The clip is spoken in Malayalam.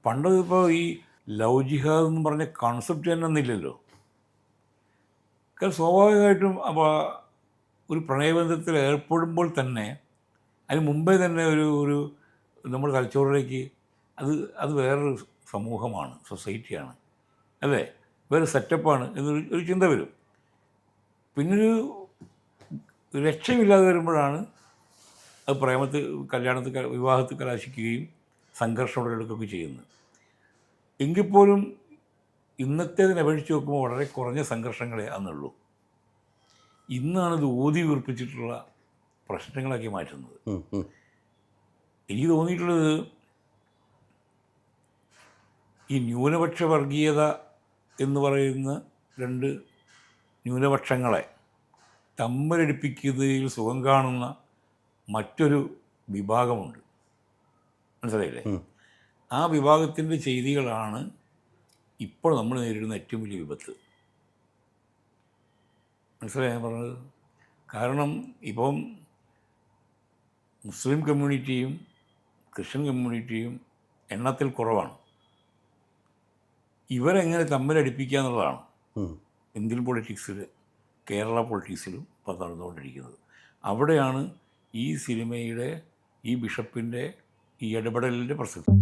പണ്ടതിപ്പോൾ ഈ ലവ് ജിഹാദ് എന്ന് പറഞ്ഞ കോൺസെപ്റ്റ് തന്നെ ഒന്നില്ലല്ലോ. കാരണം സ്വാഭാവികമായിട്ടും അപ്പോൾ ഒരു പ്രണയബന്ധത്തിൽ ഏർപ്പെടുമ്പോൾ തന്നെ അതിന് മുമ്പേ തന്നെ ഒരു നമ്മുടെ തലച്ചോറിലേക്ക് അത് വേറൊരു സമൂഹമാണ്, സൊസൈറ്റിയാണ്, അല്ലേ, വേറെ സെറ്റപ്പാണ് എന്നൊരു ചിന്ത വരും. പിന്നൊരു ലക്ഷ്യമില്ലാതെ വരുമ്പോഴാണ് അത് വിവാഹത്തിൽ കലാശിക്കുകയും സംഘർഷം ഉടലെടുക്കുകയൊക്കെ ചെയ്യുന്നത്. എങ്കിൽ പോലും ഇന്നത്തേതിനെ അപേക്ഷിച്ച് നോക്കുമ്പോൾ വളരെ കുറഞ്ഞ സംഘർഷങ്ങളെ അന്നുള്ളൂ. ഇന്നാണ് ഇത് ഊതി വീർപ്പിച്ചിട്ടുള്ള പ്രശ്നങ്ങളാക്കി മാറ്റുന്നത്. എനിക്ക് തോന്നിയിട്ടുള്ളത് ഈ ന്യൂനപക്ഷ വർഗീയത എന്ന് പറയുന്ന രണ്ട് ന്യൂനപക്ഷങ്ങളെ തമ്മിലടിപ്പിക്കുന്നതിൽ സുഖം കാണുന്ന മറ്റൊരു വിഭാഗമുണ്ട്, മനസ്സിലായില്ലേ? ആ വിഭാഗത്തിൻ്റെ ചെയ്തികളാണ് ഇപ്പോൾ നമ്മൾ നേരിടുന്ന ഏറ്റവും വലിയ വിപത്ത്. മനസ്സിലായി ഞാൻ പറഞ്ഞത്? കാരണം ഇപ്പം മുസ്ലിം കമ്മ്യൂണിറ്റിയും ക്രിസ്ത്യൻ കമ്മ്യൂണിറ്റിയും എണ്ണത്തിൽ കുറവാണ്. ഇവരെങ്ങനെ തമ്മിലടിപ്പിക്കുക എന്നുള്ളതാണ് ഇന്ത്യൻ പൊളിറ്റിക്സിൽ, കേരള പൊളിറ്റിക്സിലും ഇപ്പോൾ നടന്നുകൊണ്ടിരിക്കുന്നത്. അവിടെയാണ് ഈ സിനിമയുടെ, ഈ ബിഷപ്പിൻ്റെ ഈ ഇടപെടലിൻ്റെ പ്രസക്തി.